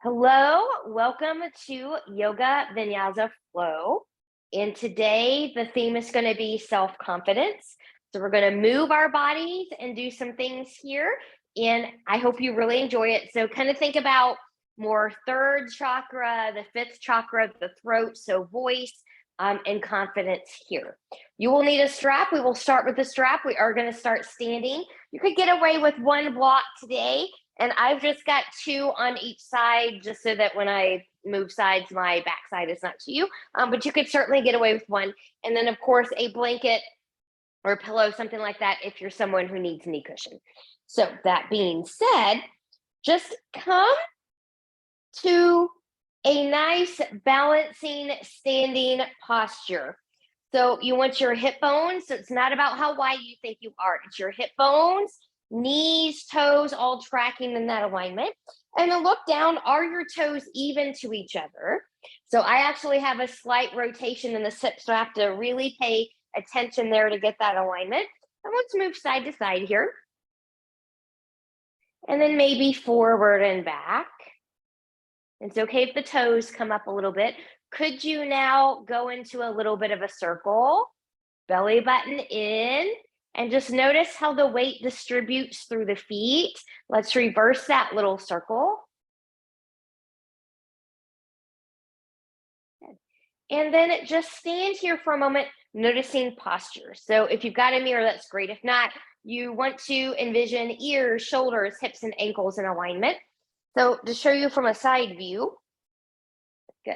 Hello, welcome to Yoga Vinyasa Flow. And today the theme is going to be self-confidence. So we're going to move our bodies and do some things here. And I hope you really enjoy it. So kind of think about more third chakra, the fifth chakra, the throat, so voice and confidence here. You will need a strap. We will start with the strap. We are going to start standing. You could get away with one block today. And I've just got two on each side just so that when I move sides, my backside is not to you. But you could certainly get away with one. And then, of course, a blanket or a pillow, something like that, if you're someone who needs knee cushion. So, that being said, just come to a nice balancing standing posture. So, you want your hip bones. So, it's not about how wide you think you are, it's your hip bones, knees, toes, all tracking in that alignment. And then look down, are your toes even to each other? So I actually have a slight rotation in the hips, so I have to really pay attention there to get that alignment. And let's move side to side here. And then maybe forward and back. It's okay if the toes come up a little bit. Could you now go into a little bit of a circle? Belly button in. And just notice how the weight distributes through the feet. Let's reverse that little circle. And then just stand here for a moment, noticing posture. So if you've got a mirror, that's great. If not, you want to envision ears, shoulders, hips, and ankles in alignment. So to show you from a side view, good.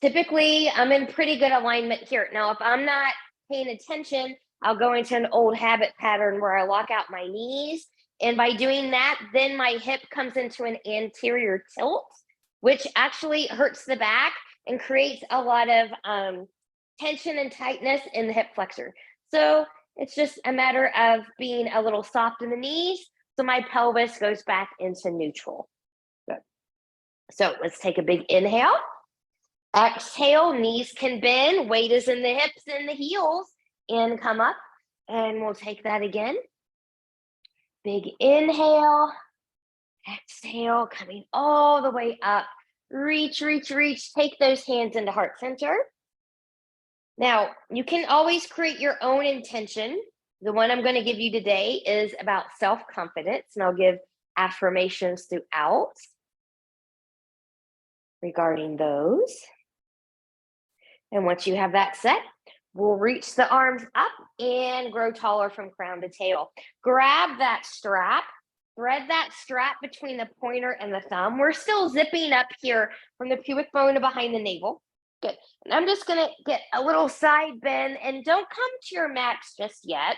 Typically, I'm in pretty good alignment here. Now, if I'm not paying attention, I'll go into an old habit pattern where I lock out my knees. And by doing that, then my hip comes into an anterior tilt, which actually hurts the back and creates a lot of tension and tightness in the hip flexor. So it's just a matter of being a little soft in the knees. So my pelvis goes back into neutral. Good. So let's take a big inhale. Exhale, knees can bend, weight is in the hips and the heels. And come up, and we'll take that again. Big inhale, exhale, coming all the way up. Reach, reach, reach. Take those hands into heart center. Now, you can always create your own intention. The one I'm going to give you today is about self-confidence, and I'll give affirmations throughout regarding those. And once you have that set, we'll reach the arms up and grow taller from crown to tail. Grab that strap, thread that strap between the pointer and the thumb. We're still zipping up here from the pubic bone to behind the navel. Good. And I'm just going to get a little side bend, and don't come to your max just yet.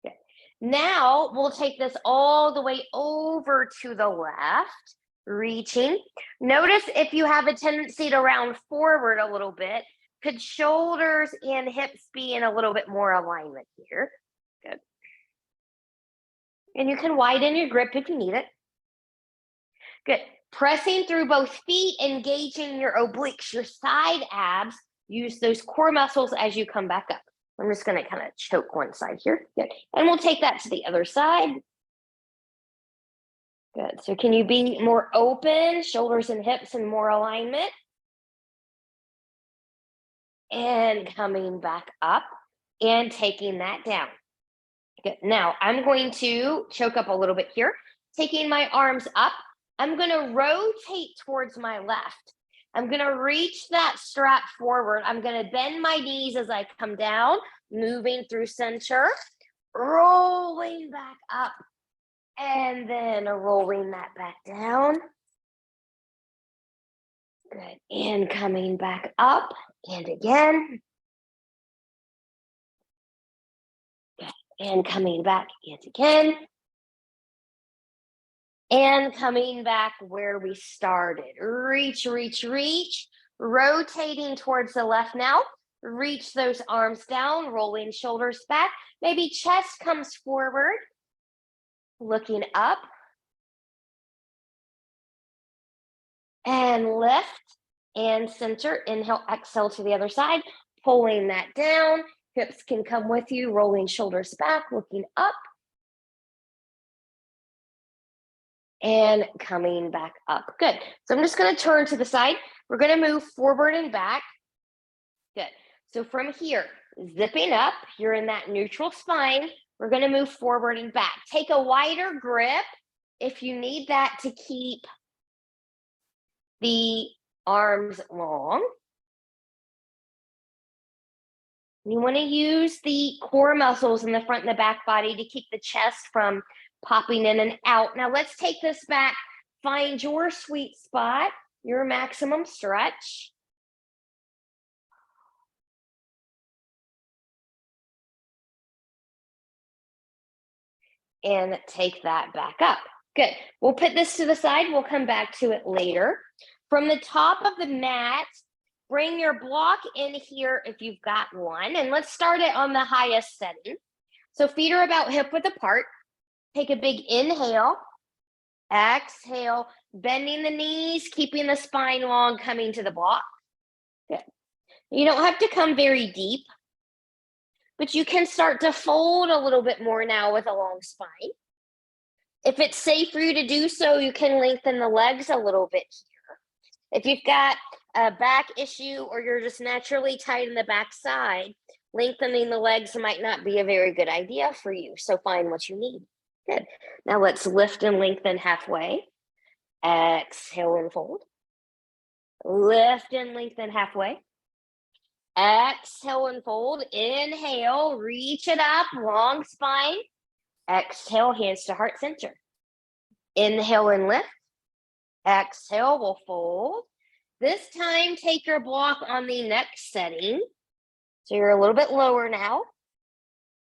Good. Now we'll take this all the way over to the left. Reaching. Notice if you have a tendency to round forward a little bit, could shoulders and hips be in a little bit more alignment here? Good. And you can widen your grip if you need it. Good. Pressing through both feet, engaging your obliques, your side abs. Use those core muscles as you come back up. I'm just going to kind of choke one side here. Good. And we'll take that to the other side. Good. So can you be more open, shoulders and hips in more alignment? And coming back up and taking that down. Good. Now I'm going to choke up a little bit here. Taking my arms up, I'm going to rotate towards my left. I'm going to reach that strap forward. I'm going to bend my knees as I come down, moving through center, rolling back up. And then rolling that back down. Good. And coming back up and again. Good. And coming back and again. And coming back where we started. Reach, reach, reach. Rotating towards the left now. Reach those arms down, rolling shoulders back. Maybe chest comes forward. Looking up and lift and center. Inhale, exhale to the other side, pulling that down. Hips can come with you, rolling shoulders back, looking up. and coming back up. Good. So I'm just going to turn to the side. We're going to move forward and back. Good. So from here, zipping up, you're in that neutral spine. We're going to move forward and back. Take a wider grip if you need that to keep the arms long. You want to use the core muscles in the front and the back body to keep the chest from popping in and out. Now let's take this back. Find your sweet spot, your maximum stretch. And take that back up. Good. We'll put this to the side. We'll come back to it later. From the top of the mat, bring your block in here if you've got one. And let's start it on the highest setting. So feet are about hip width apart. Take a big inhale. Exhale, bending the knees, keeping the spine long, coming to the block. Good. You don't have to come very deep, but you can start to fold a little bit more now with a long spine. If it's safe for you to do so, you can lengthen the legs a little bit here. If you've got a back issue or you're just naturally tight in the back side, lengthening the legs might not be a very good idea for you. So find what you need. Good. Now let's lift and lengthen halfway. Exhale and fold. Lift and lengthen halfway. Exhale and fold. Inhale, reach it up, long spine. Exhale, hands to heart center. Inhale and lift. Exhale, we'll fold. This time, take your block on the next setting. So you're a little bit lower now.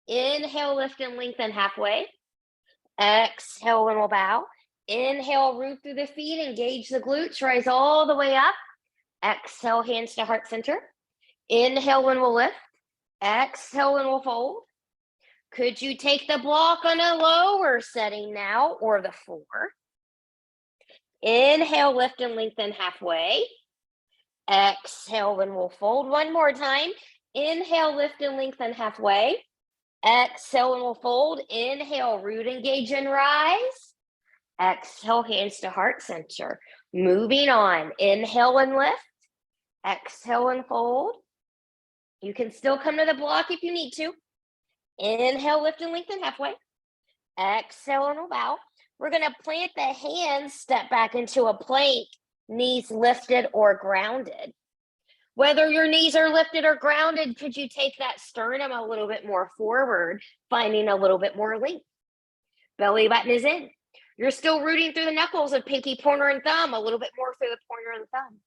Inhale, lift and lengthen halfway. Exhale and we'll bow. Inhale, root through the feet, engage the glutes, rise all the way up. Exhale, hands to heart center. Inhale and we'll lift. Exhale and we'll fold. Could you take the block on a lower setting now or the floor? Inhale, lift and lengthen halfway. Exhale and we'll fold one more time. Inhale, lift and lengthen halfway. Exhale and we'll fold. Inhale, root, engage and rise. Exhale, hands to heart center. Moving on. Inhale and lift. Exhale and fold. You can still come to the block if you need to. Inhale, lift and lengthen halfway. Exhale and we'll bow. We're going to plant the hands, step back into a plank, knees lifted or grounded. Whether your knees are lifted or grounded, could you take that sternum a little bit more forward, finding a little bit more length? Belly button is in. You're still rooting through the knuckles of pinky, pointer, and thumb, a little bit more through the pointer and thumb.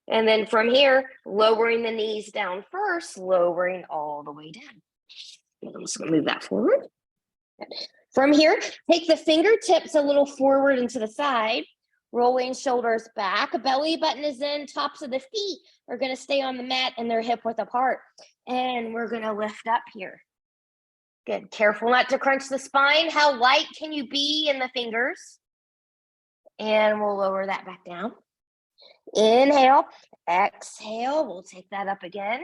And then from here, lowering the knees down first, lowering all the way down. I'm just going to move that forward. From here, take the fingertips a little forward and to the side, rolling shoulders back. Belly button is in, tops of the feet are going to stay on the mat and they're hip width apart. And we're going to lift up here. Good. Careful not to crunch the spine. How light can you be in the fingers? And we'll lower that back down. Inhale, exhale. We'll take that up again.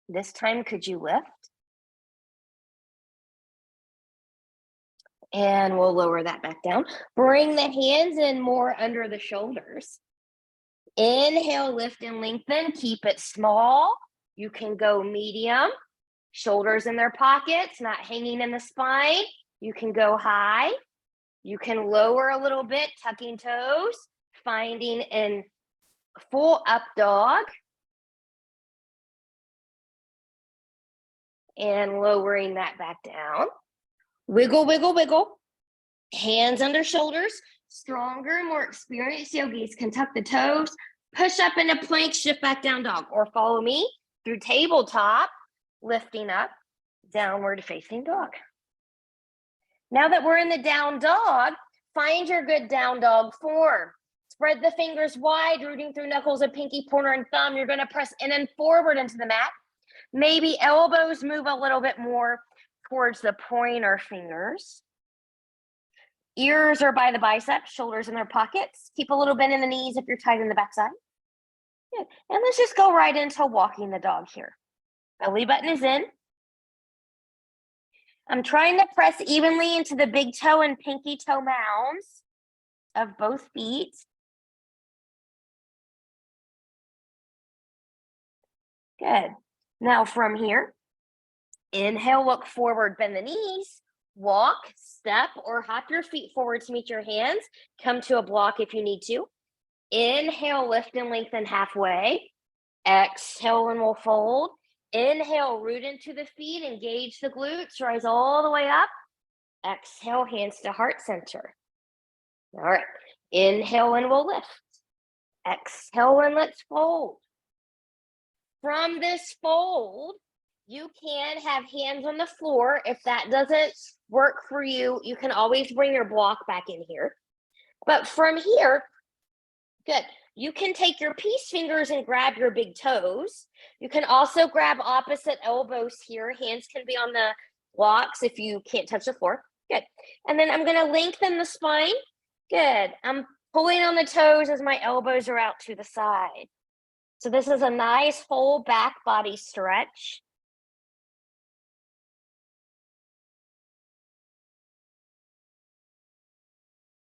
This time, could you lift? And we'll lower that back down. Bring the hands in more under the shoulders. Inhale, lift and lengthen. Keep it small. You can go medium. Shoulders in their pockets, not hanging in the spine. You can go high. You can lower a little bit, tucking toes, finding in full up dog. And lowering that back down. Wiggle, wiggle, wiggle. Hands under shoulders. Stronger, more experienced yogis can tuck the toes, push up in a plank, shift back down dog, or follow me through tabletop, lifting up, downward facing dog. Now that we're in the down dog, find your good down dog form. Spread the fingers wide, rooting through knuckles of pinky, pointer, and thumb. You're going to press in and forward into the mat. Maybe elbows move a little bit more towards the pointer fingers. Ears are by the biceps, shoulders in their pockets. Keep a little bend in the knees if you're tight in the backside. Good. And let's just go right into walking the dog here. Belly button is in. I'm trying to press evenly into the big toe and pinky toe mounds of both feet. Good. Now from here, inhale, look forward, bend the knees, walk, step, or hop your feet forward to meet your hands. Come to a block if you need to. Inhale, lift and lengthen halfway. Exhale and we'll fold. Inhale, root into the feet, engage the glutes, rise all the way up. Exhale, hands to heart center. All right. Inhale and we'll lift. Exhale and let's fold. From this fold, you can have hands on the floor. If that doesn't work for you, you can always bring your block back in here. But from here, good. You can take your peace fingers and grab your big toes. You can also grab opposite elbows here. Hands can be on the blocks if you can't touch the floor. Good. And then I'm going to lengthen the spine. Good. I'm pulling on the toes as my elbows are out to the side. So this is a nice whole back body stretch.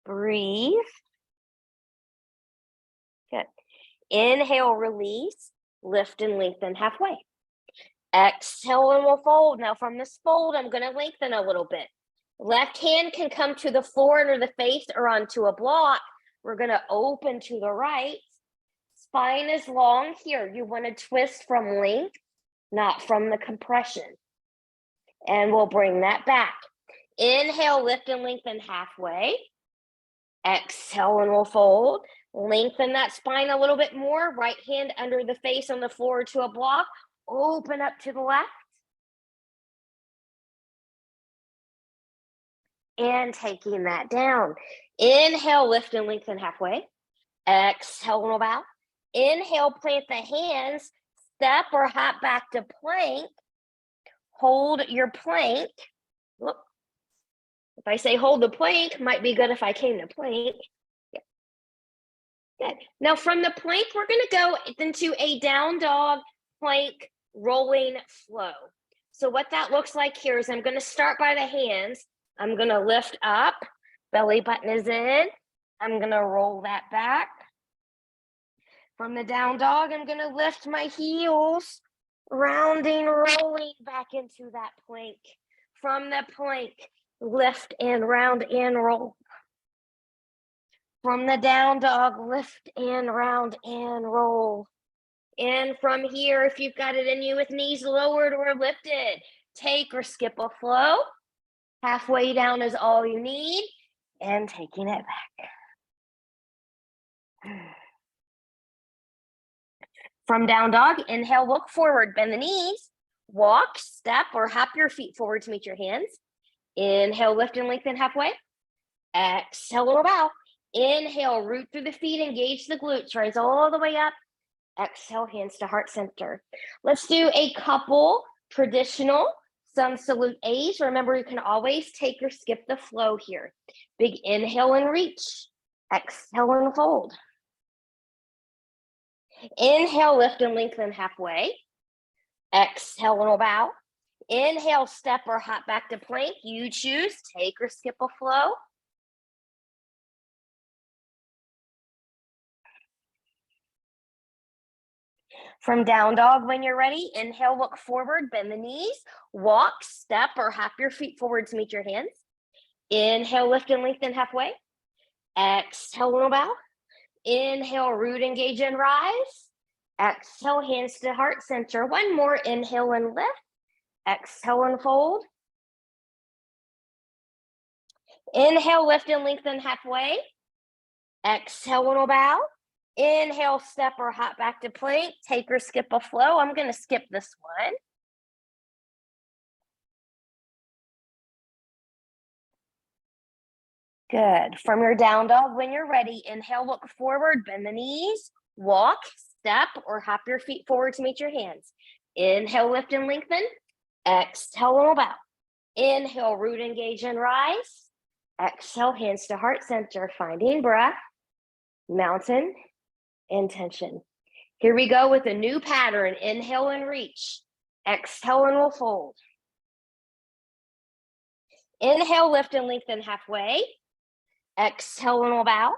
Breathe. Good. Inhale, release, lift and lengthen halfway. Exhale and we'll fold. Now from this fold, I'm going to lengthen a little bit. Left hand can come to the floor under the face or onto a block. We're going to open to the right. Spine is long here. You want to twist from length, not from the compression. And we'll bring that back. Inhale, lift and lengthen halfway. Exhale and we'll fold. Lengthen that spine a little bit more. Right hand under the face on the floor to a block. Open up to the left. And taking that down. Inhale, lift and lengthen halfway. Exhale and we'll bow. Inhale, plant the hands. Step or hop back to plank. Hold your plank. Look. If I say hold the plank, might be good if I came to plank. Yeah. Good. Now from the plank, we're going to go into a down dog plank rolling flow. So what that looks like here is I'm going to start by the hands. I'm going to lift up. Belly button is in. I'm going to roll that back. From the down dog, I'm going to lift my heels, rounding, rolling back into that plank. From the plank, lift and round and roll. From the down dog, lift and round and roll. And from here, if you've got it in you with knees lowered or lifted, take or skip a flow. Halfway down is all you need, and taking it back. From down dog, inhale, look forward, bend the knees, walk, step, or hop your feet forward to meet your hands. Inhale, lift and lengthen halfway. Exhale, little bow. Inhale, root through the feet, engage the glutes, rise all the way up. Exhale, hands to heart center. Let's do a couple traditional sun salute A's. Remember, you can always take or skip the flow here. Big inhale and reach. Exhale and fold. Inhale, lift and lengthen halfway. Exhale and bow. Inhale, step or hop back to plank. You choose, take or skip a flow. From down dog, when you're ready, inhale, look forward, bend the knees, walk, step, or hop your feet forward to meet your hands. Inhale, lift and lengthen halfway. Exhale and bow. Inhale, root, engage, and rise. Exhale, hands to heart center. One more, inhale and lift. Exhale and fold. Inhale, lift and lengthen halfway. Exhale and bow. Inhale, step or hop back to plank. Take or skip a flow. I'm going to skip this one. Good. From your down dog, when you're ready, inhale, look forward, bend the knees, walk, step, or hop your feet forward to meet your hands. Inhale, lift and lengthen. Exhale, and bow. Inhale, root, engage, and rise. Exhale, hands to heart center, finding breath, mountain, and tension. Here we go with a new pattern. Inhale and reach. Exhale and we'll fold. Inhale, lift and lengthen halfway. Exhale, and we'll bow.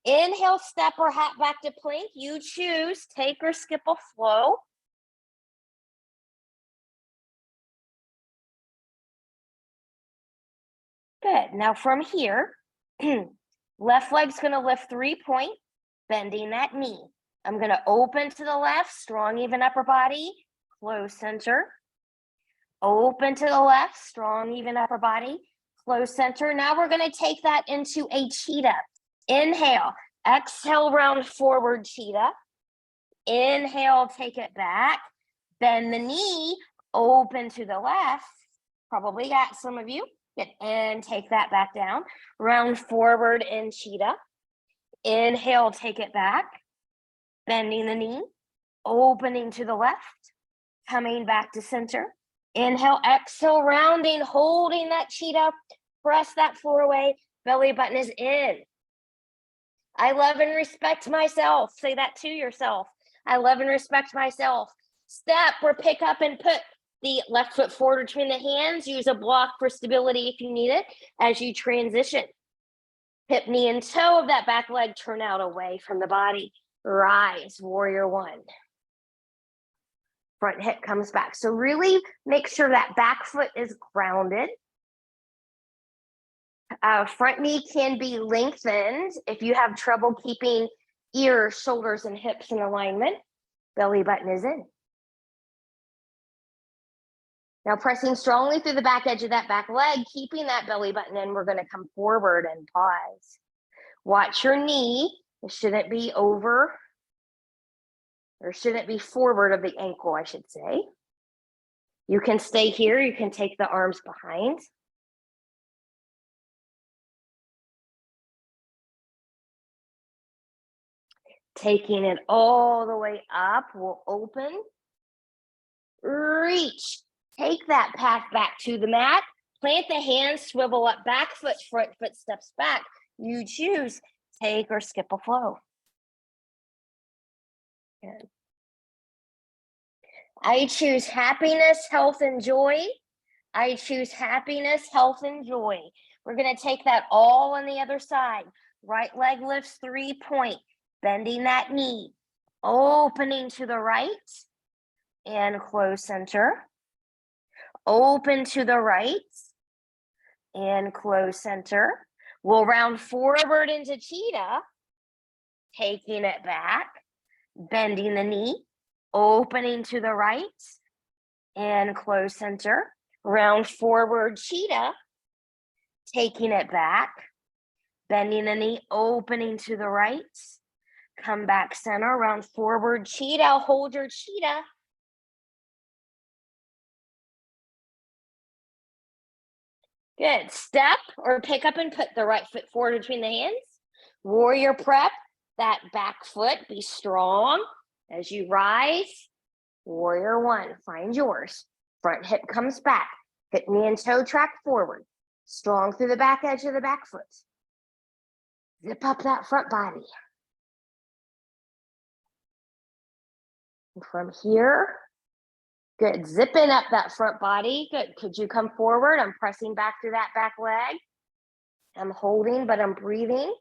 Inhale, step or hop back to plank. You choose, take or skip a flow. Good. Now from here, left leg's going to lift 3-point, bending that knee. I'm going to open to the left, strong, even upper body, close center. Open to the left, strong, even upper body, close center. Now we're going to take that into a cheetah. Inhale, exhale, round forward cheetah. Inhale, take it back. Bend the knee, open to the left. Probably got some of you. Good. And take that back down. Round forward in cheetah. Inhale, take it back. Bending the knee, opening to the left. Coming back to center. Inhale, exhale, rounding, holding that cheetah. Press that floor away. Belly button is in. I love and respect myself. Say that to yourself. I love and respect myself. Step or pick up and put the left foot forward between the hands. Use a block for stability if you need it as you transition. Hip, knee, and toe of that back leg turn out away from the body. Rise, warrior one. Front hip comes back. So really make sure that back foot is grounded. Front knee can be lengthened if you have trouble keeping ears, shoulders, and hips in alignment. Belly button is in. Now pressing strongly through the back edge of that back leg, keeping that belly button in, we're going to come forward and pause. Watch your knee. It shouldn't be over, or shouldn't be forward of the ankle, I should say. You can stay here. You can take the arms behind. Taking it all the way up, we'll open. Reach. Take that path back to the mat. Plant the hands, swivel up, back foot, front foot steps back. You choose, take or skip a flow. Good. I choose happiness, health, and joy. I choose happiness, health, and joy. We're going to take that all on the other side. Right leg lifts 3-point, bending that knee, opening to the right, and close center. Open to the right, and close center. We'll round forward into cheetah, taking it back, bending the knee, opening to the right, and close center. Round forward cheetah, taking it back, bending the knee, opening to the right. Come back center, round forward cheetah, hold your cheetah. Good. Step or pick up and put the right foot forward between the hands. Warrior prep, that back foot, be strong as you rise. Warrior one, find yours. Front hip comes back. Hip, knee, and toe track forward. Strong through the back edge of the back foot. Zip up that front body. And from here, good. Zipping up that front body. Good. Could you come forward? I'm pressing back through that back leg. I'm holding, but I'm breathing.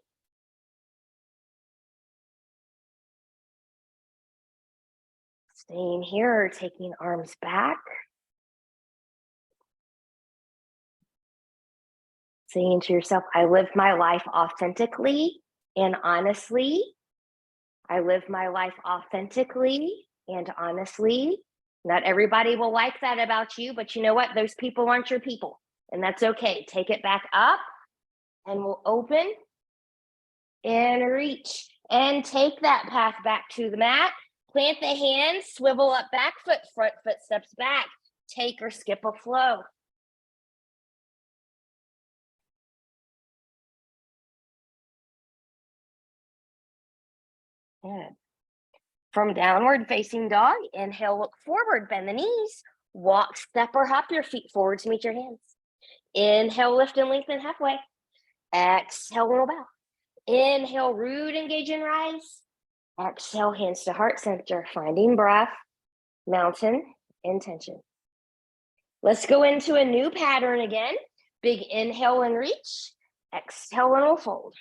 Staying here, taking arms back. Saying to yourself, I live my life authentically and honestly. I live my life authentically and honestly. Not everybody will like that about you, but you know what? Those people aren't your people, and that's okay. Take it back up, and we'll open and reach. And take that path back to the mat. Plant the hands, swivel up back foot, front foot steps back. Take or skip a flow. Good. From downward facing dog, inhale, look forward, bend the knees. Walk, step, or hop your feet forward to meet your hands. Inhale, lift and lengthen halfway. Exhale, roll bow. Inhale, root, engage, and rise. Exhale, hands to heart center, finding breath, mountain, intention. Let's go into a new pattern again. Big inhale and reach. Exhale and we'll fold.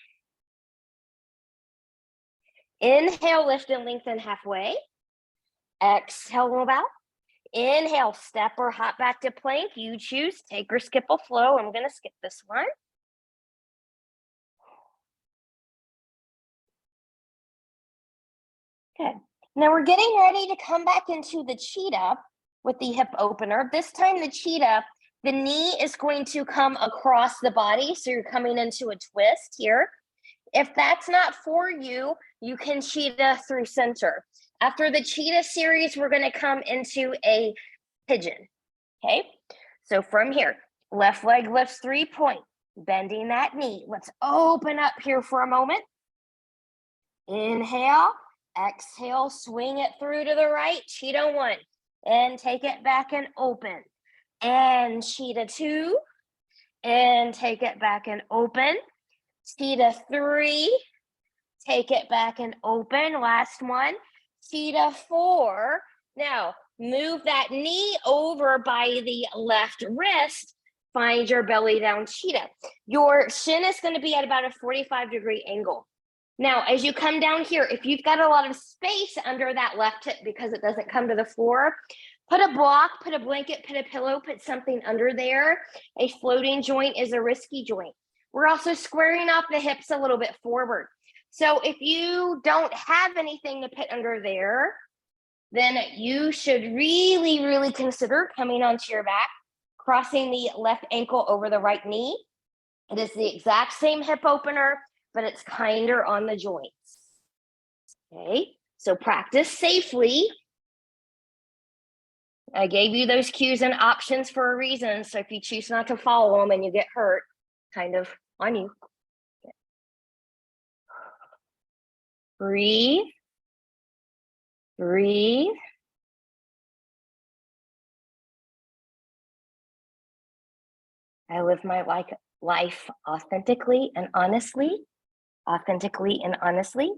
Inhale, lift and lengthen halfway. Exhale, we'll bow. Inhale, step or hop back to plank. You choose, take or skip a flow. I'm going to skip this one. Good. Now we're getting ready to come back into the cheetah with the hip opener. This time the cheetah, the knee is going to come across the body. So you're coming into a twist here. If that's not for you, you can cheetah through center. After the cheetah series, we're going to come into a pigeon. Okay. So from here, left leg lifts 3-point, bending that knee. Let's open up here for a moment. Inhale. Exhale, swing it through to the right, cheetah 1, and take it back and open. And cheetah 2, and take it back and open. Cheetah 3, take it back and open. Last one, cheetah 4. Now, move that knee over by the left wrist. Find your belly down cheetah. Your shin is going to be at about a 45-degree angle. Now, as you come down here, if you've got a lot of space under that left hip because it doesn't come to the floor, put a block, put a blanket, put a pillow, put something under there. A floating joint is a risky joint. We're also squaring off the hips a little bit forward. So if you don't have anything to put under there, then you should really, really consider coming onto your back, crossing the left ankle over the right knee. It is the exact same hip opener, but it's kinder on the joints. Okay, so practice safely. I gave you those cues and options for a reason. So if you choose not to follow them and you get hurt, kind of on you. Okay. Breathe. Breathe. I live my life authentically and honestly. Authentically and honestly.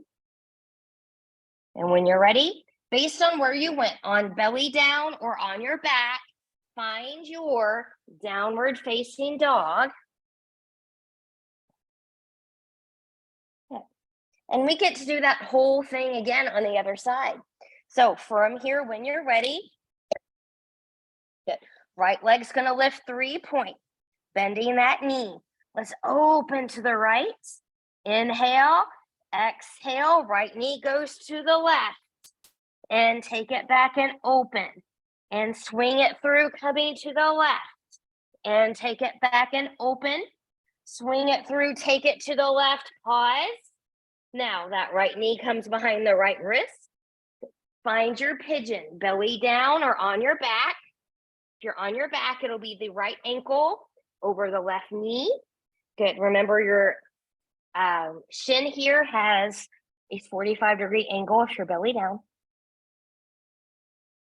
And when you're ready, based on where you went, on belly down or on your back, find your downward facing dog. Okay. And we get to do that whole thing again on the other side. So from here, when you're ready, good. Right leg's going to lift 3-point, bending that knee. Let's open to the right. Inhale, exhale, right knee goes to the left. And take it back and open. And swing it through, coming to the left. And take it back and open. Swing it through, take it to the left, pause. Now that right knee comes behind the right wrist. Find your pigeon, belly down or on your back. If you're on your back, it'll be the right ankle over the left knee. Good, remember your shin here has a 45-degree angle if you're belly down.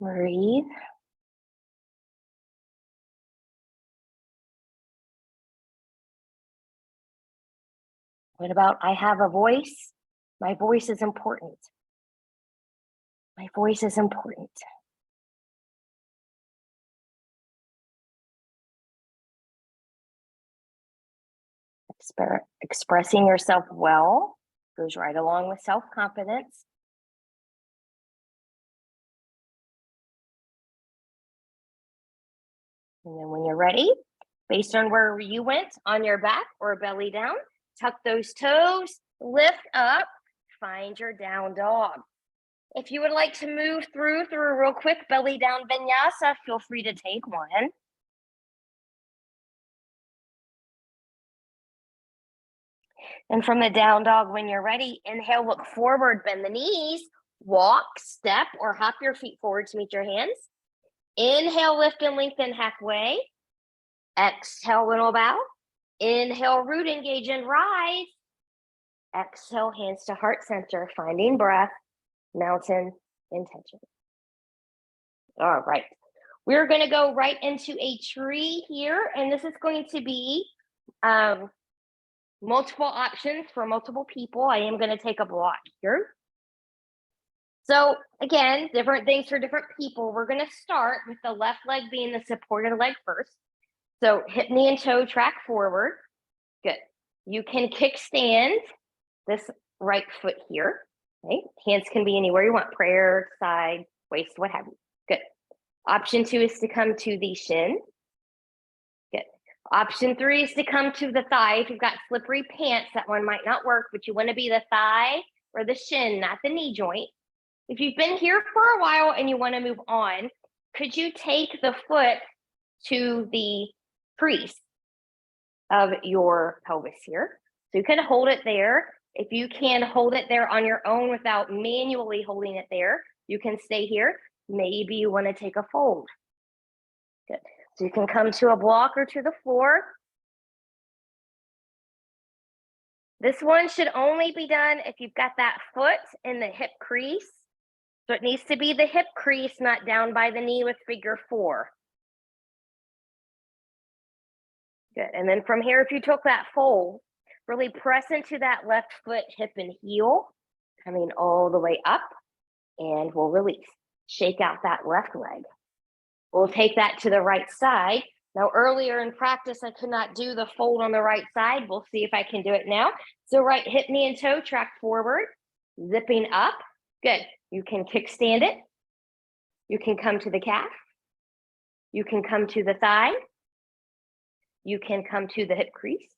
Breathe. What about I have a voice? My voice is important. My voice is important. Expressing yourself well goes right along with self-confidence. And then when you're ready, based on where you went, on your back or belly down, tuck those toes, lift up, find your down dog. If you would like to move through a real quick belly down vinyasa, feel free to take one. And from the down dog, when you're ready, inhale, look forward, bend the knees, walk, step, or hop your feet forward to meet your hands. Inhale, lift and lengthen halfway. Exhale, little bow. Inhale, root engage and rise. Exhale, hands to heart center, finding breath, mountain intention. All right. We're going to go right into a tree here, and this is going to be multiple options for multiple people. I am going to take a block here. So again, different things for different people. We're going to start with the left leg being the supported leg first. So hip, knee, and toe track forward. Good. You can kickstand this right foot here. Okay. Hands can be anywhere you want, prayer, side, waist, what have you. Good. Option 2 is to come to the shin. Good. Option 3 is to come to the thigh. If you've got slippery pants, that one might not work, but you want to be the thigh or the shin, not the knee joint. If you've been here for a while and you want to move on, could you take the foot to the crease of your pelvis here? So you can hold it there. If you can hold it there on your own without manually holding it there, you can stay here. Maybe you want to take a fold. Good. So you can come to a block or to the floor. This one should only be done if you've got that foot in the hip crease. So it needs to be the hip crease, not down by the knee with figure 4. Good. And then from here, if you took that fold, really press into that left foot, hip, and heel, coming all the way up, and we'll release. Shake out that left leg. We'll take that to the right side. Now, earlier in practice, I could not do the fold on the right side. We'll see if I can do it now. So right hip, knee, and toe track forward, zipping up. Good. You can kickstand it. You can come to the calf. You can come to the thigh. You can come to the hip crease.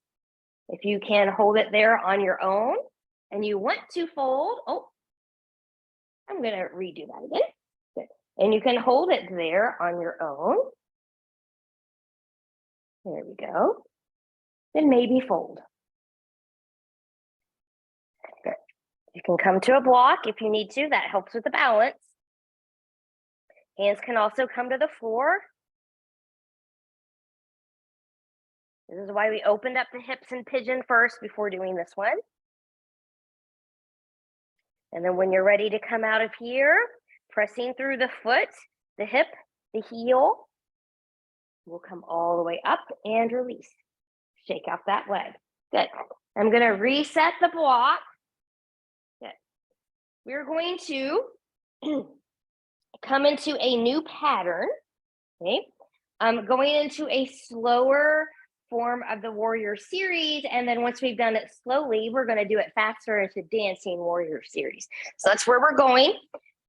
If you can hold it there on your own and you want to fold, I'm going to redo that again. Good. And you can hold it there on your own. There we go. Then maybe fold. Good. You can come to a block if you need to. That helps with the balance. Hands can also come to the floor. This is why we opened up the hips and pigeon first before doing this one. And then when you're ready to come out of here, pressing through the foot, the hip, the heel, we'll come all the way up and release. Shake out that leg. Good. I'm going to reset the block. Good. We're going to come into a new pattern. Okay. I'm going into a slower form of the warrior series, and then once we've done it slowly, we're going to do it faster into dancing warrior series. So that's where we're going.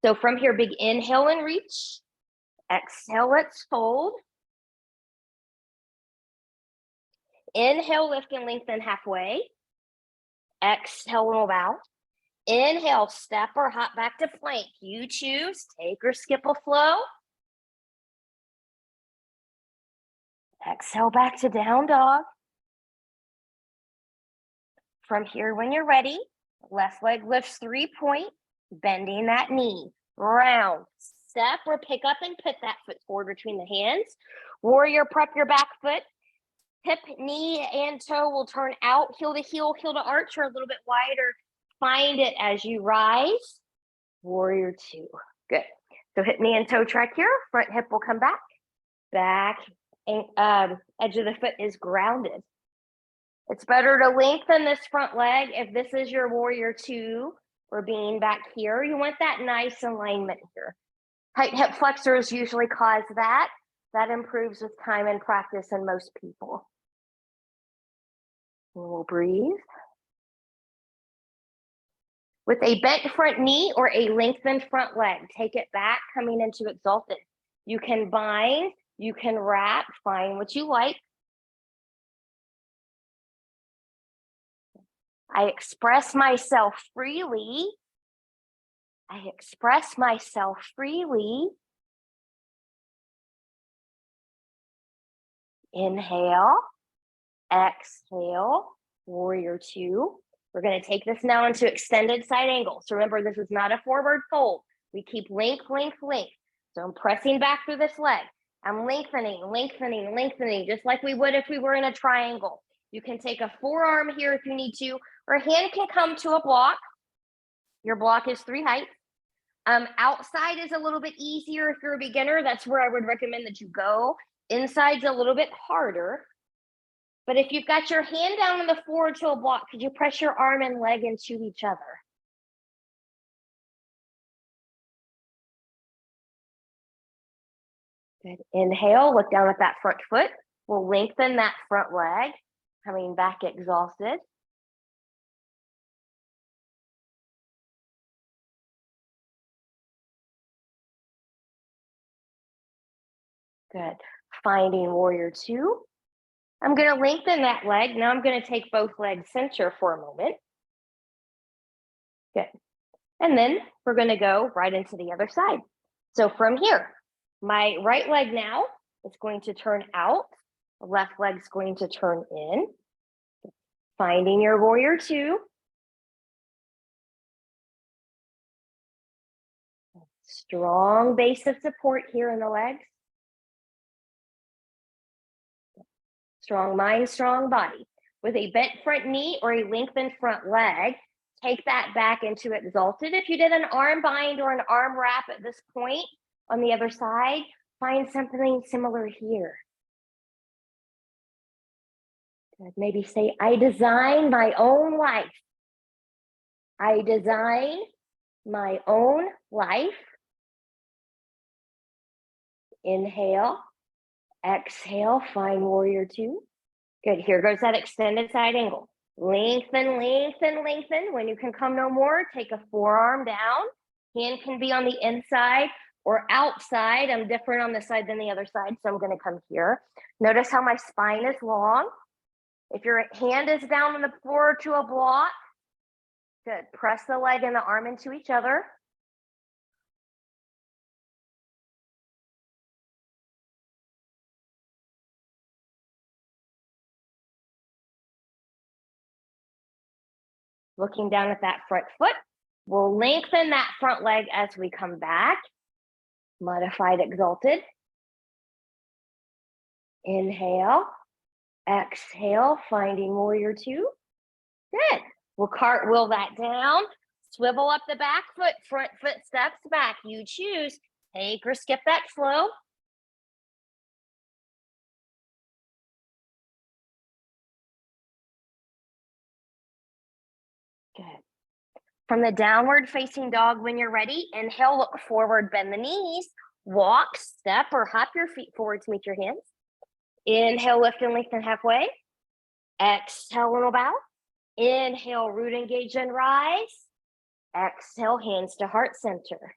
So from here, big inhale and reach. Exhale, let's fold. Inhale, lift and lengthen halfway. Exhale, we'll bow. Inhale, step or hop back to plank. You choose, take or skip a flow. Exhale back to down dog. From here, when you're ready, left leg lifts 3-point, bending that knee, round, step or pick up and put that foot forward between the hands. Warrior, prep your back foot. Hip, knee, and toe will turn out, heel to arch, or a little bit wider. Find it as you rise. Warrior 2. Good. So hip, knee, and toe track here. Front hip will come back. Back, edge of the foot is grounded. It's better to lengthen this front leg. If this is your warrior 2 or being back here, you want that nice alignment here. Tight hip flexors usually cause that. That improves with time and practice in most people. And we'll breathe. With a bent front knee or a lengthened front leg, take it back, coming into exalted. You can bind, you can wrap, find what you like. I express myself freely. I express myself freely. Inhale, exhale, warrior 2. We're going to take this now into extended side angle. So remember, this is not a forward fold. We keep length. So I'm pressing back through this leg. I'm lengthening, just like we would if we were in a triangle. You can take a forearm here if you need to, or a hand can come to a block. Your block is 3 heights. Outside is a little bit easier if you're a beginner. That's where I would recommend that you go. Inside's a little bit harder. But if you've got your hand down on the floor to a block, could you press your arm and leg into each other? Good. Inhale, look down at that front foot. We'll lengthen that front leg, coming back exhausted. Good. Finding warrior two. I'm going to lengthen that leg. Now I'm going to take both legs center for a moment. Good. And then we're going to go right into the other side. So from here, my right leg now is going to turn out. The left leg's going to turn in. Finding your warrior two. Strong base of support here in the legs. Strong mind, strong body. With a bent front knee or a lengthened front leg, take that back into exalted. If you did an arm bind or an arm wrap at this point on the other side, find something similar here. Good. Maybe say, I design my own life. I design my own life. Inhale, exhale, find warrior two. Good, here goes that extended side angle. Lengthen, lengthen, lengthen. When you can come no more, take a forearm down. Hand can be on the inside or outside. I'm different on this side than the other side, so I'm gonna come here. Notice how my spine is long. If your hand is down on the floor to a block, good. Press the leg and the arm into each other. Looking down at that front foot, we'll lengthen that front leg as we come back. Modified exalted. Inhale, exhale, finding warrior two. Good. We'll cartwheel that down, swivel up the back foot, front foot steps back. You choose, take or skip that flow. Good. From the downward facing dog, when you're ready, inhale, look forward, bend the knees, walk, step, or hop your feet forward to meet your hands. Inhale, lift and lengthen halfway. Exhale, little bow. Inhale, root, engage, and rise. Exhale, hands to heart center.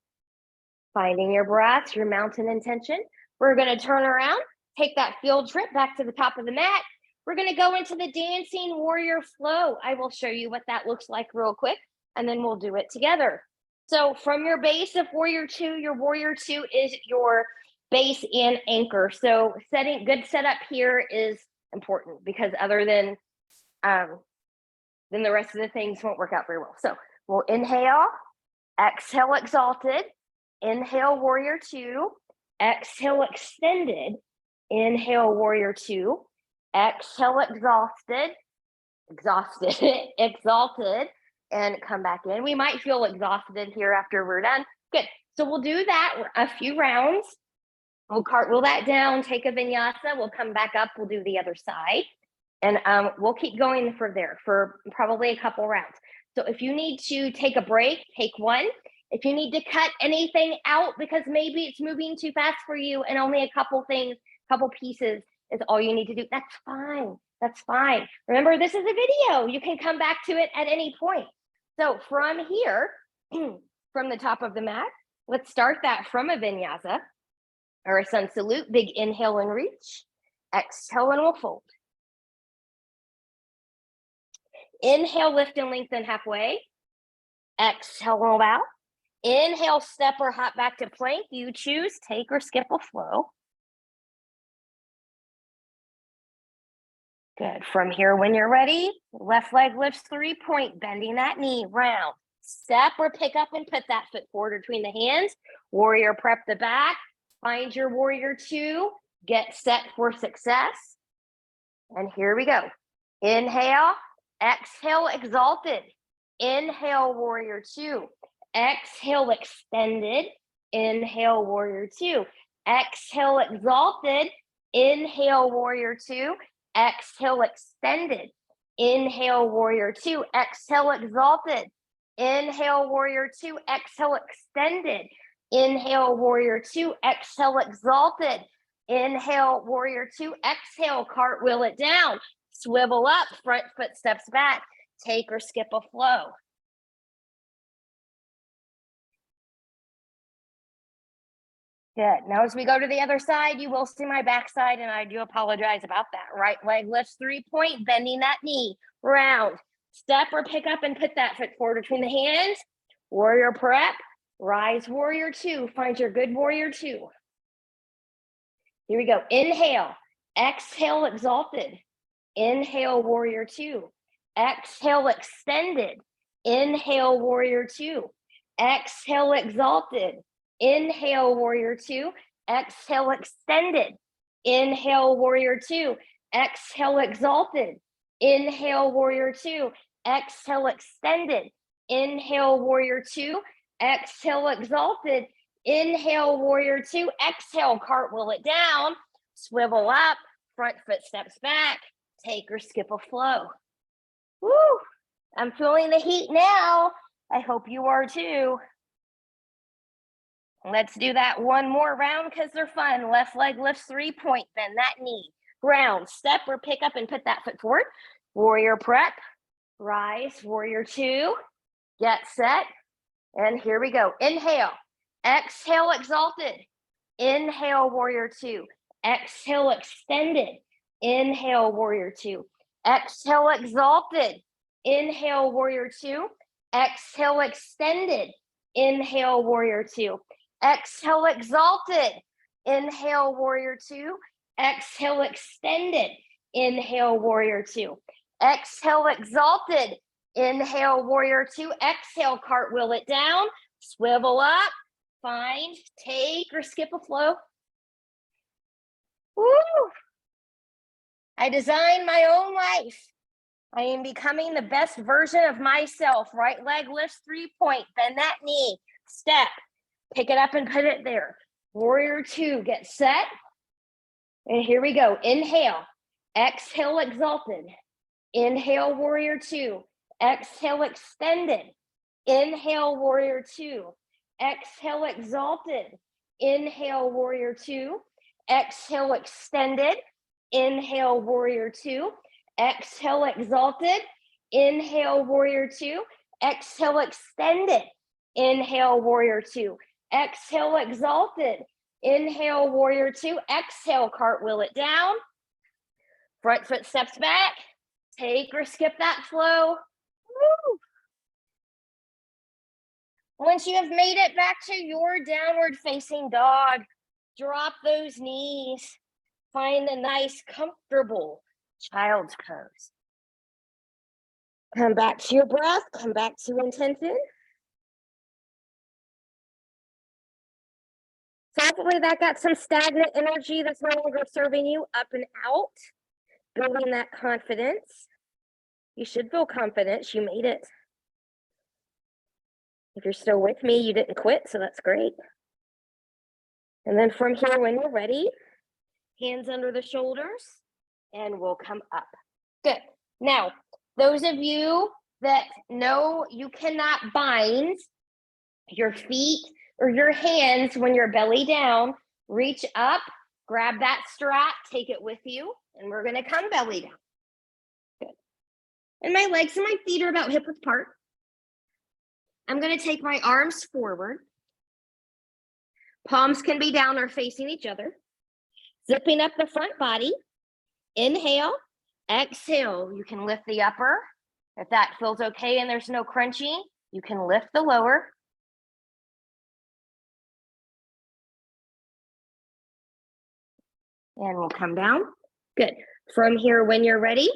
Finding your breath, your mountain intention. We're going to turn around, take that field trip back to the top of the mat. We're going to go into the dancing warrior flow. I will show you what that looks like real quick, and then we'll do it together. So from your base of warrior two, your warrior two is your base and anchor. So good setup here is important, because other than then the rest of the things won't work out very well. So we'll inhale, exhale, exalted, inhale, warrior two, exhale, extended, inhale, warrior two, exhale, exhausted, exalted, and come back in. We might feel exhausted here after we're done. Good. So we'll do that a few rounds. We'll cartwheel that down, take a vinyasa. We'll come back up. We'll do the other side. And we'll keep going for probably a couple rounds. So if you need to take a break, take one. If you need to cut anything out because maybe it's moving too fast for you and only a couple pieces is all you need to do, that's fine. That's fine. Remember, this is a video. You can come back to it at any point. So from here, from the top of the mat, let's start that from a vinyasa or a sun salute. Big inhale and reach. Exhale and we'll fold. Inhale, lift and lengthen halfway. Exhale, roll bow. Inhale, step or hop back to plank. You choose, take or skip a flow. Good. From here, when you're ready, left leg lifts 3-point, bending that knee, round. Step or pick up and put that foot forward between the hands. Warrior prep the back. Find your warrior two. Get set for success. And here we go. Inhale. Exhale, exalted. Inhale, warrior two. Exhale, extended. Inhale, warrior two. Exhale, exalted. Inhale, warrior two. Exhale, extended. Inhale, warrior two. Exhale, exalted. Inhale, warrior two. Exhale, extended. Inhale, warrior two. Exhale, exalted. Inhale, warrior two. Exhale, cartwheel it down. Swivel up, front foot steps back. Take or skip a flow. Good. Now as we go to the other side, you will see my backside, and I do apologize about that. Right leg lifts 3-point, bending that knee. Round. Step or pick up and put that foot forward between the hands. Warrior prep. Rise, warrior two. Find your good warrior two. Here we go. Inhale. Exhale, exalted. Inhale, warrior two. Exhale, extended. Inhale, warrior two. Exhale, exalted. Inhale, warrior two. Exhale, extended. Inhale, warrior two. Exhale, exalted. Inhale, warrior two. Exhale, extended. Inhale, warrior two. Exhale, exalted. Inhale, warrior two. Exhale, cartwheel it down. Swivel up. Front foot steps back. Take or skip a flow. Woo! I'm feeling the heat now. I hope you are too. Let's do that one more round because they're fun. Left leg lifts 3-point, bend that knee. Ground, step or pick up and put that foot forward. Warrior prep, rise, warrior two, get set. And here we go. Inhale, exhale, exalted. Inhale, warrior two. Exhale, extended. Inhale, warrior two. Exhale, exalted. Inhale, warrior two. Exhale, extended. Inhale, warrior two. Exhale, exalted. Inhale, warrior two. Exhale, extended. Inhale, warrior two. Exhale, exalted. Inhale, warrior two. Exhale, cartwheel it down. Swivel up. Find, take, or skip a flow. Woo! I designed my own life. I am becoming the best version of myself. Right leg lifts 3-point, bend that knee, step, pick it up and put it there. Warrior two, get set. And here we go. Inhale, exhale, exalted. Inhale, warrior two. Exhale, extended. Inhale, warrior two. Exhale, exalted. Inhale, warrior two. Exhale, extended. Inhale, warrior two. Exhale, exalted. Inhale, warrior two. Exhale, extended. Inhale, warrior two. Exhale, exalted. Inhale, warrior two. Exhale, cartwheel it down. Front foot steps back. Take or skip that flow. Woo! Once you have made it back to your downward facing dog, drop those knees. Find a nice, comfortable child's pose. Come back to your breath. Come back to intention. So hopefully that got some stagnant energy that's no longer serving you up and out, building that confidence. You should feel confident. You made it. If you're still with me, you didn't quit, so that's great. And then from here, when you're ready, hands under the shoulders, and we'll come up. Good. Now, those of you that know you cannot bind your feet or your hands when you're belly down, reach up, grab that strap, take it with you, and we're going to come belly down. Good. And my legs and my feet are about hip width apart. I'm going to take my arms forward. Palms can be down or facing each other. Zipping up the front body. Inhale, exhale. You can lift the upper. If that feels okay and there's no crunching, you can lift the lower. And we'll come down. Good. From here, when you're ready,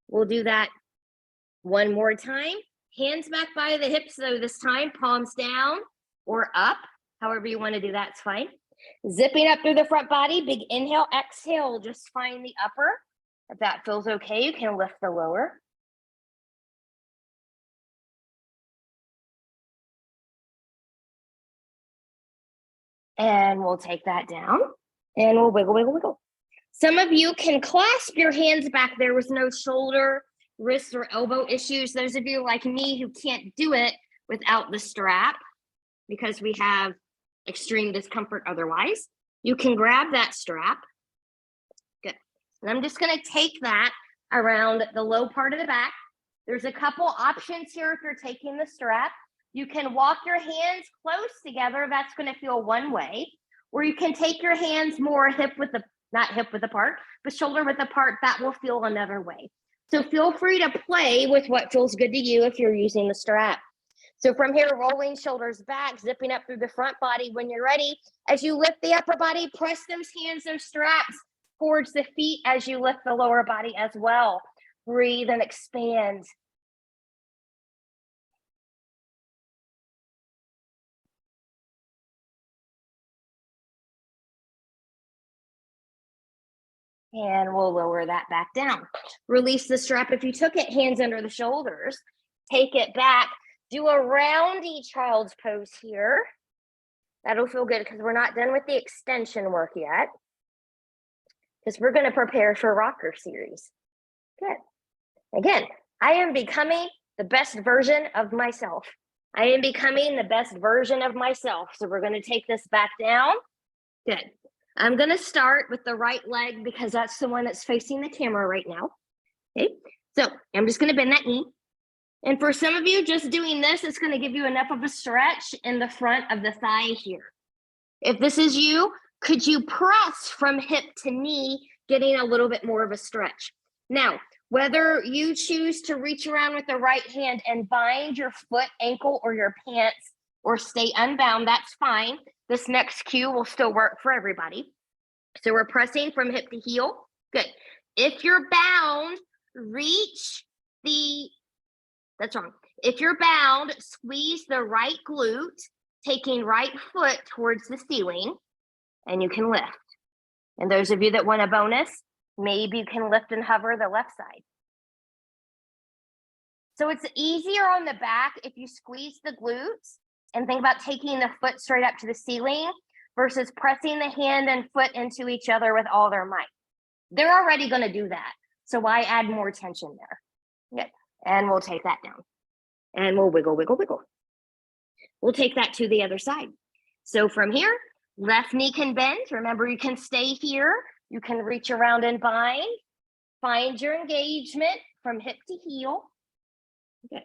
we'll do that one more time. Hands back by the hips, though, this time, palms down or up. However you want to do that, it's fine. Zipping up through the front body, big inhale, exhale, just find the upper. If that feels okay, you can lift the lower. And we'll take that down and we'll wiggle, wiggle, wiggle. Some of you can clasp your hands back there with no shoulder, wrist, or elbow issues. Those of you like me who can't do it without the strap because we have extreme discomfort otherwise, you can grab that strap And I'm just going to take that around the low part of the back. There's a couple options here if you're taking the strap. You can walk your hands close together. That's going to feel one way. Or you can take your hands more not hip width apart, but shoulder width apart. That will feel another way. So feel free to play with what feels good to you if you're using the strap. So from here, rolling shoulders back, zipping up through the front body. When you're ready, as you lift the upper body, press those hands, those straps towards the feet as you lift the lower body as well. Breathe and expand. And we'll lower that back down. Release the strap if you took it, hands under the shoulders. Take it back. Do a roundy child's pose here. That'll feel good because we're not done with the extension work yet. Because we're going to prepare for rocker series. Good. Again, I am becoming the best version of myself. I am becoming the best version of myself. So we're going to take this back down. Good. I'm going to start with the right leg because that's the one that's facing the camera right now. Okay. So I'm just going to bend that knee. And for some of you, just doing this, it's going to give you enough of a stretch in the front of the thigh here. If this is you, could you press from hip to knee, getting a little bit more of a stretch? Now, whether you choose to reach around with the right hand and bind your foot, ankle, or your pants, or stay unbound, that's fine. This next cue will still work for everybody. So we're pressing from hip to heel. Good. If you're bound, that's wrong. If you're bound, squeeze the right glute, taking right foot towards the ceiling, and you can lift. And those of you that want a bonus, maybe you can lift and hover the left side. So it's easier on the back if you squeeze the glutes and think about taking the foot straight up to the ceiling versus pressing the hand and foot into each other with all their might. They're already going to do that. So why add more tension there? Good. And we'll take that down. And we'll wiggle, wiggle, wiggle. We'll take that to the other side. So from here, left knee can bend. Remember, you can stay here. You can reach around and bind. Find your engagement from hip to heel. Good.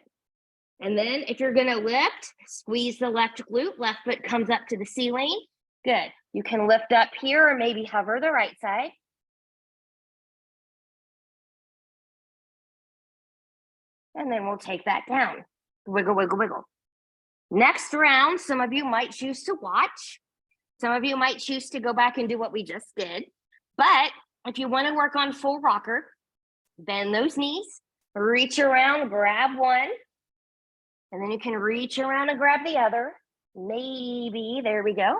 And then if you're going to lift, squeeze the left glute. Left foot comes up to the ceiling. Good. You can lift up here or maybe hover the right side. And then we'll take that down. Wiggle, wiggle, wiggle. Next round, some of you might choose to watch. Some of you might choose to go back and do what we just did. But if you want to work on full rocker, bend those knees, reach around, grab one, and then you can reach around and grab the other. Maybe, there we go.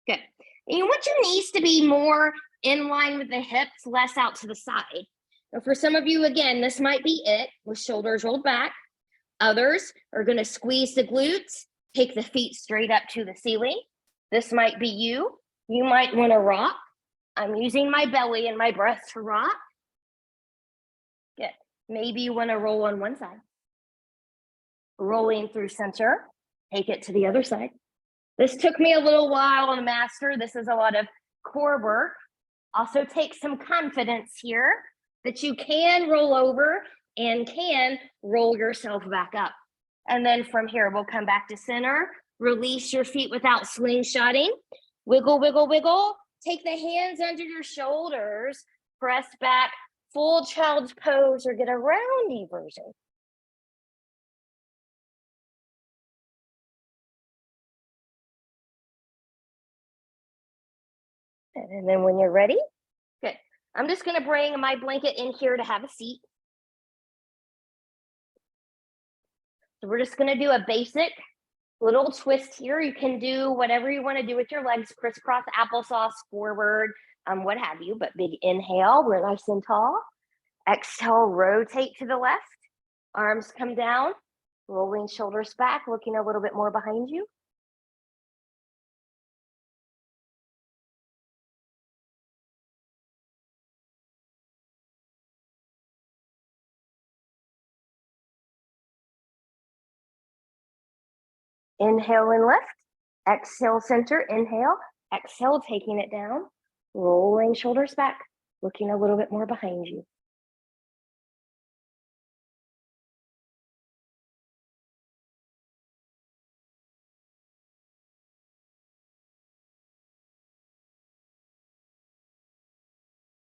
Good. And you want your knees to be more in line with the hips, less out to the side. Now for some of you, again, this might be it with shoulders rolled back. Others are going to squeeze the glutes, take the feet straight up to the ceiling. This might be you. You might want to rock. I'm using my belly and my breath to rock. Good. Maybe you want to roll on one side. Rolling through center. Take it to the other side. This took me a little while to master. This is a lot of core work. Also take some confidence here that you can roll over and can roll yourself back up. And then from here, we'll come back to center. Release your feet without slingshotting. Wiggle, wiggle, wiggle. Take the hands under your shoulders. Press back, full child's pose, or get a roundy version. And then when you're ready, good. I'm just going to bring my blanket in here to have a seat. So we're just going to do a basic little twist here. You can do whatever you want to do with your legs, crisscross applesauce, forward, what have you, but big inhale, we're nice and tall. Exhale, rotate to the left. Arms come down, rolling shoulders back, looking a little bit more behind you. Inhale and lift. Exhale, center, inhale. Exhale, taking it down. Rolling shoulders back. looking a little bit more behind you.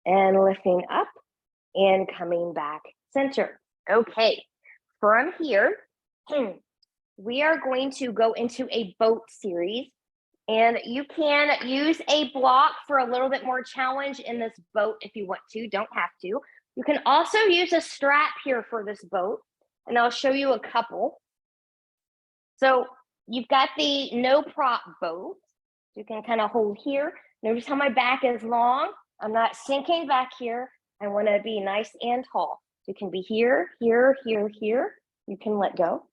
And lifting up and coming back center. Okay, from here, we are going to go into a boat series. And you can use a block for a little bit more challenge in this boat if you want to, don't have to. You can also use a strap here for this boat, and I'll show you a couple. So you've got the no prop boat. You can kind of hold here. Notice how my back is long. I'm not sinking back here. I want to be nice and tall. You can be here, here, here, here. You can let go.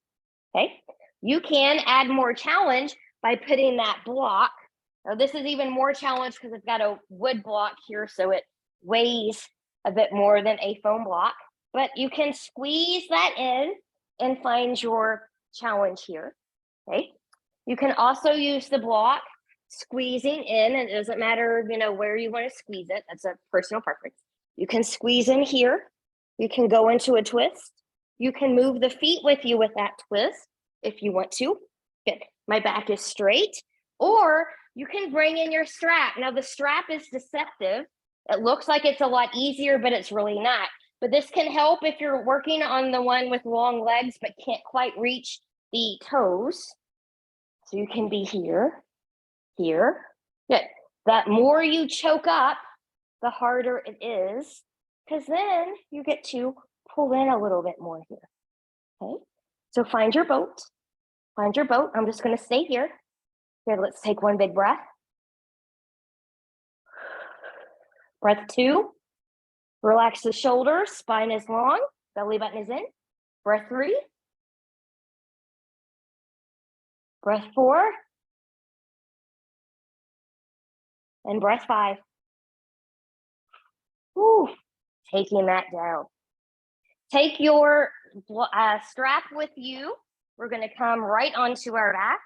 Okay. You can add more challenge by putting that block. Now this is even more challenge because it's got a wood block here, so it weighs a bit more than a foam block, but you can squeeze that in and find your challenge here. Okay. You can also use the block squeezing in, and it doesn't matter, where you want to squeeze it. That's a personal preference. You can squeeze in here. You can go into a twist. You can move the feet with you with that twist if you want to. Good. My back is straight. Or you can bring in your strap. Now the strap is deceptive. It looks like it's a lot easier, but it's really not. But this can help if you're working on the one with long legs but can't quite reach the toes. So you can be here, here. Good. That more you choke up, the harder it is, because then you get to pull in a little bit more here. Okay. So find your boat. Find your boat. I'm just going to stay here. Here, let's take one big breath. Breath 2. Relax the shoulders. Spine is long. Belly button is in. Breath 3. Breath 4. And breath 5. Whew. Taking that down. Take your strap with you. We're going to come right onto our backs.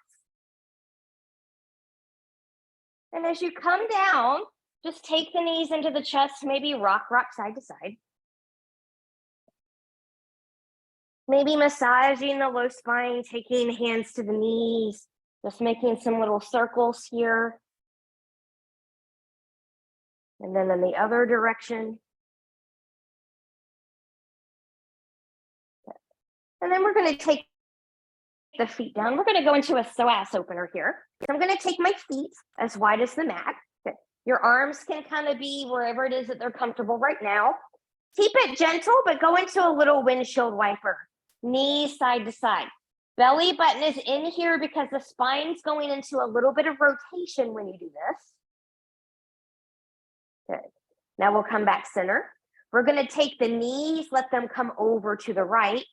And as you come down, just take the knees into the chest, maybe rock side to side. Maybe massaging the low spine, taking hands to the knees, just making some little circles here. And then in the other direction. And then we're going to take the feet down. We're going to go into a psoas opener here. So I'm going to take my feet as wide as the mat. Good. Your arms can kind of be wherever it is that they're comfortable right now. Keep it gentle, but go into a little windshield wiper. Knees side to side. Belly button is in here because the spine's going into a little bit of rotation when you do this. Good. Now we'll come back center. We're going to take the knees, let them come over to the right.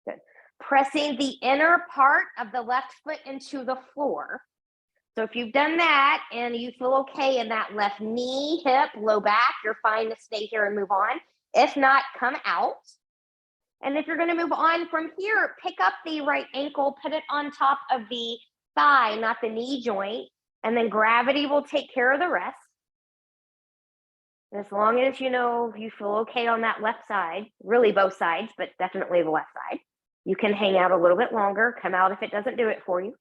Good. Pressing the inner part of the left foot into the floor. So if you've done that and you feel okay in that left knee, hip, low back, you're fine to stay here and move on. If not, come out. And if you're going to move on from here, pick up the right ankle, put it on top of the thigh, not the knee joint, and then gravity will take care of the rest. And as long as you feel okay on that left side, really both sides, but definitely the left side, you can hang out a little bit longer, come out if it doesn't do it for you.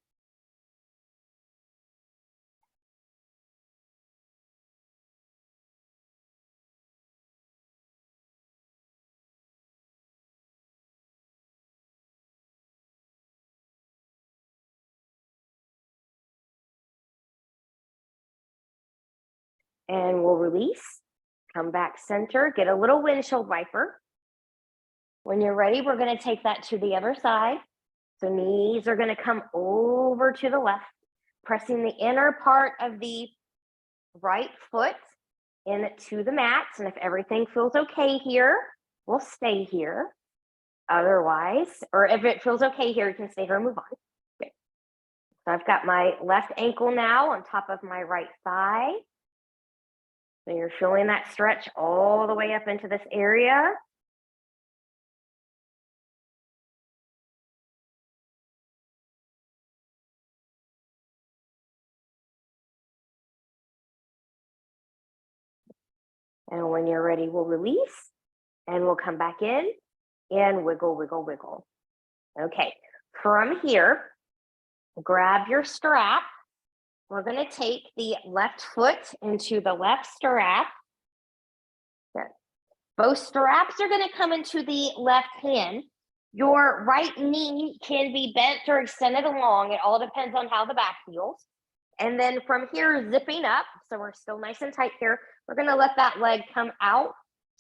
And we'll release, come back center, get a little windshield wiper. When you're ready, we're going to take that to the other side. So knees are going to come over to the left, pressing the inner part of the right foot into the mats. And if everything feels okay here, we'll stay here. Otherwise, or if it feels okay here, you can stay here and move on. Okay. So I've got my left ankle now on top of my right thigh. So you're feeling that stretch all the way up into this area. And when you're ready, we'll release and we'll come back in and wiggle, wiggle, wiggle. Okay, from here, grab your strap. We're going to take the left foot into the left strap. Good. Both straps are going to come into the left hand. Your right knee can be bent or extended along. It all depends on how the back feels. And then from here, zipping up, so we're still nice and tight here, we're going to let that leg come out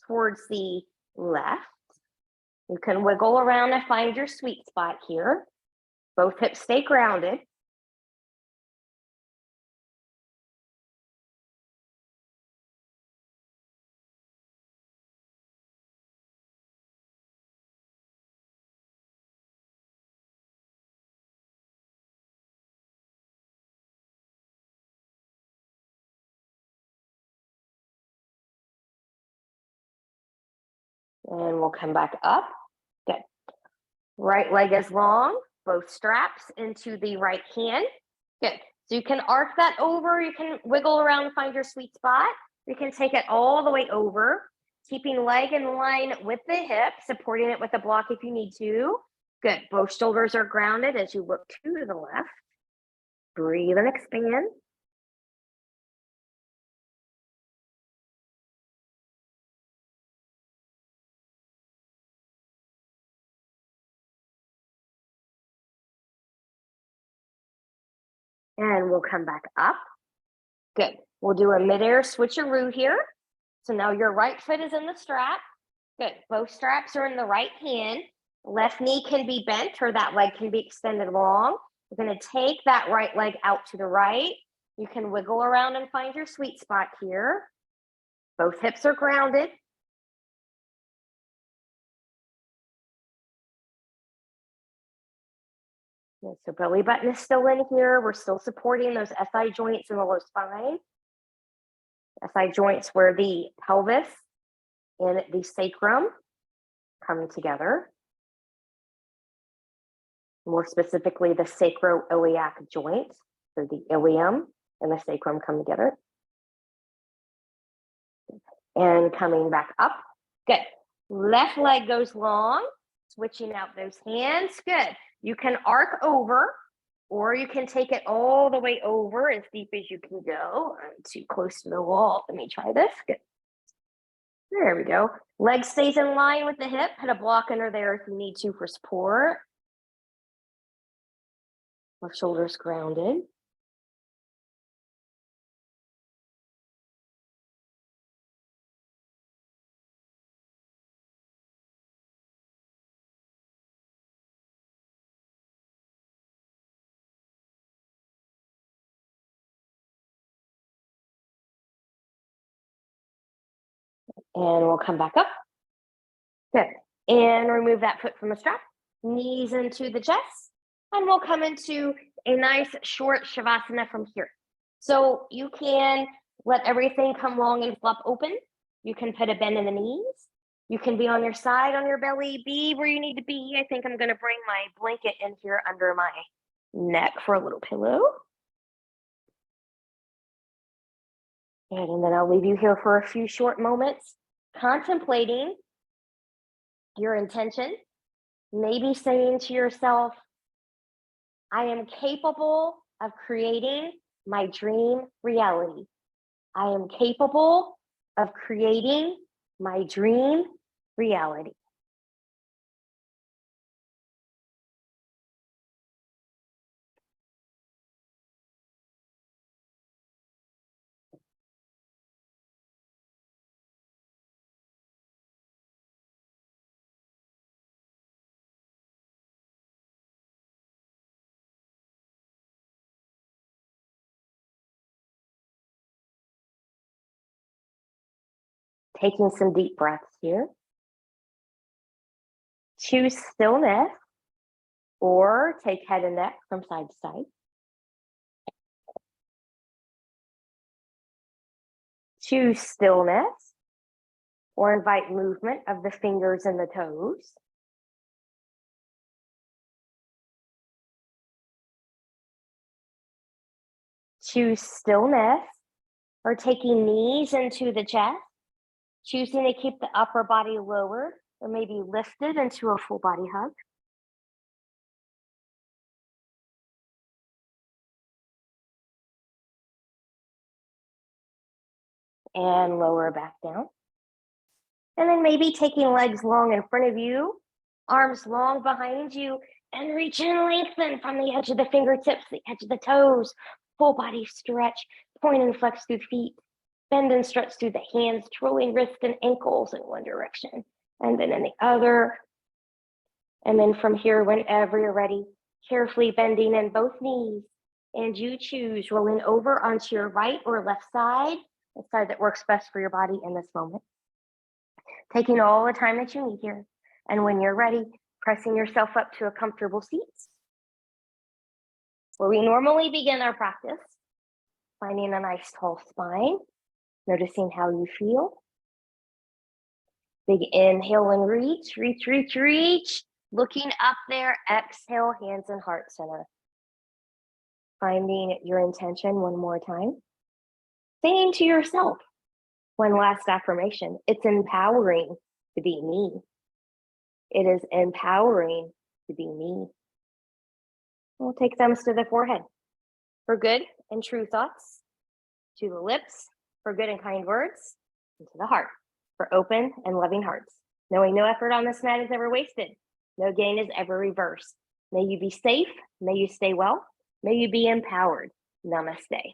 towards the left. You can wiggle around and find your sweet spot here. Both hips stay grounded. And we'll come back up. Good. Right leg is long, both straps into the right hand. Good. So you can arc that over, you can wiggle around and find your sweet spot. You can take it all the way over, keeping leg in line with the hip, supporting it with a block if you need to. Good. Both shoulders are grounded as you look to the left. Breathe and expand. And we'll come back up. Good. We'll do a midair switcheroo here. So now your right foot is in the strap. Good. Both straps are in the right hand. Left knee can be bent or that leg can be extended long. We're going to take that right leg out to the right. You can wiggle around and find your sweet spot here. Both hips are grounded. So belly button is still in here. We're still supporting those SI joints in the low spine. SI joints where the pelvis and the sacrum come together. More specifically, the sacroiliac joints. So the ilium and the sacrum come together. And coming back up. Good. Left leg goes long. Switching out those hands. Good. You can arc over, or you can take it all the way over as deep as you can go. I'm too close to the wall. Let me try this. Good. There we go. Leg stays in line with the hip. Put a block under there if you need to for support. Left shoulder's grounded. And we'll come back up. Good. And remove that foot from the strap. Knees into the chest. And we'll come into a nice short shavasana from here. So you can let everything come long and flop open. You can put a bend in the knees. You can be on your side, on your belly, be where you need to be. I think I'm going to bring my blanket in here under my neck for a little pillow. And then I'll leave you here for a few short moments, contemplating your intention, maybe saying to yourself, I am capable of creating my dream reality. I am capable of creating my dream reality. Taking some deep breaths here. Choose stillness or take head and neck from side to side. Choose stillness or invite movement of the fingers and the toes. Choose stillness or taking knees into the chest. Choosing to keep the upper body lower or maybe lifted into a full body hug. And lower back down. And then maybe taking legs long in front of you, arms long behind you, and reach and lengthen from the edge of the fingertips, the edge of the toes, full body stretch, point and flex through feet, bend and stretch through the hands, twirling wrists and ankles in one direction, and then in the other. And then from here, whenever you're ready, carefully bending in both knees, and you choose rolling over onto your right or left side, the side that works best for your body in this moment. Taking all the time that you need here. And when you're ready, pressing yourself up to a comfortable seat. Where we normally begin our practice, finding a nice tall spine, noticing how you feel. Big inhale and reach, reach, reach, reach. Looking up there, exhale, hands and heart center. Finding your intention one more time. Saying to yourself, one last affirmation, it's empowering to be me. It is empowering to be me. We'll take thumbs to the forehead for good and true thoughts, to the lips for good and kind words, and to the heart for open and loving hearts. Knowing no effort on this mat is ever wasted. No gain is ever reversed. May you be safe. May you stay well. May you be empowered. Namaste.